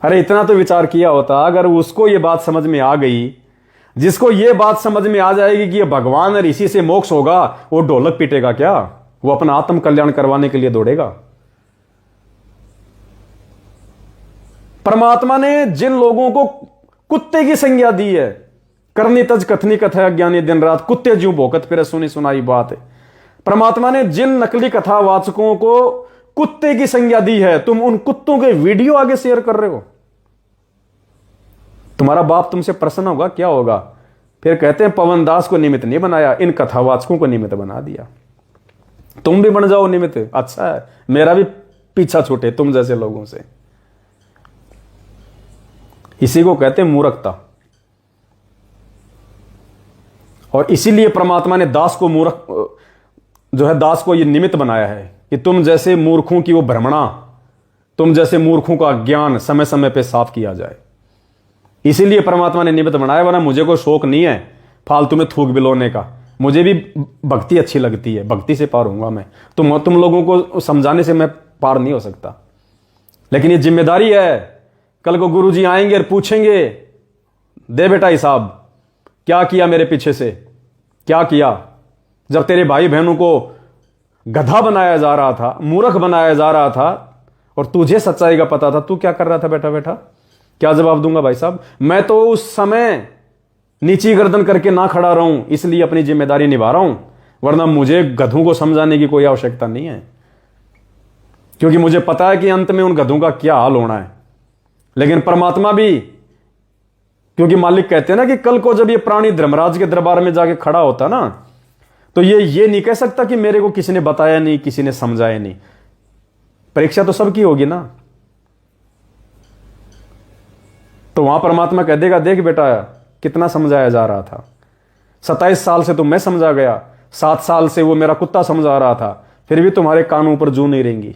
अरे इतना तो विचार किया होता, अगर उसको ये बात समझ में आ गई, जिसको ये बात समझ में आ जाएगी कि ये भगवान और इसी से मोक्ष होगा, वो ढोलक पीटेगा क्या? वो अपना आत्म कल्याण करवाने के लिए दौड़ेगा। परमात्मा ने जिन लोगों को कुत्ते की संज्ञा दी है, करनी तज कथनी कथा ज्ञानी दिन रात कुत्ते ज्यों भोकत फिर सुनी सुनाई बात है। परमात्मा ने जिन नकली कथावाचकों को कुत्ते की संज्ञा दी है, तुम उन कुत्तों के वीडियो आगे शेयर कर रहे हो। तुम्हारा बाप तुमसे प्रसन्न होगा? क्या होगा? फिर कहते हैं पवन दास को निमित्त नहीं बनाया, इन कथावाचकों को निमित्त बना दिया। तुम भी बन जाओ निमित्त, अच्छा है, मेरा भी पीछा छूटे तुम जैसे लोगों से। इसी को कहते हैं मूर्खता। और इसीलिए परमात्मा ने दास को मूर्ख जो है, दास को यह निमित्त बनाया है कि तुम जैसे मूर्खों की वो भ्रमणा, तुम जैसे मूर्खों का ज्ञान समय समय पे साफ किया जाए। इसीलिए परमात्मा ने निमित्त बनाया, वरना मुझे कोई शौक नहीं है फालतू में थूक बिलोने का। मुझे भी भक्ति अच्छी लगती है, भक्ति से पार होऊंगा मैं। तुम लोगों को समझाने से मैं पार नहीं हो सकता, लेकिन ये जिम्मेदारी है। कल को गुरुजी आएंगे और पूछेंगे, दे बेटा हिसाब, क्या किया मेरे पीछे से, क्या किया? जब तेरे भाई बहनों को गधा बनाया जा रहा था, मूर्ख बनाया जा रहा था, और तुझे सच्चाई का पता था, तू क्या कर रहा था बैठा बैठा? क्या जवाब दूंगा भाई साहब? मैं तो उस समय नीची गर्दन करके ना खड़ा रहूं, इसलिए अपनी जिम्मेदारी निभा रहा हूं, वरना मुझे गधों को समझाने की कोई आवश्यकता नहीं है, क्योंकि मुझे पता है कि अंत में उन गधों का क्या हाल होना है। लेकिन परमात्मा भी, क्योंकि मालिक कहते हैं ना कि कल को जब ये प्राणी धर्मराज के दरबार में जाके खड़ा होता ना, तो ये नहीं कह सकता कि मेरे को किसी ने बताया नहीं, किसी ने समझाया नहीं। परीक्षा तो सबकी होगी ना। तो वहां परमात्मा कह देगा, देख बेटा कितना समझाया जा रहा था, 27 साल से तो मैं समझा गया, 7 साल से वो मेरा कुत्ता समझा रहा था, फिर भी तुम्हारे कानों पर जू नहीं रहेंगी।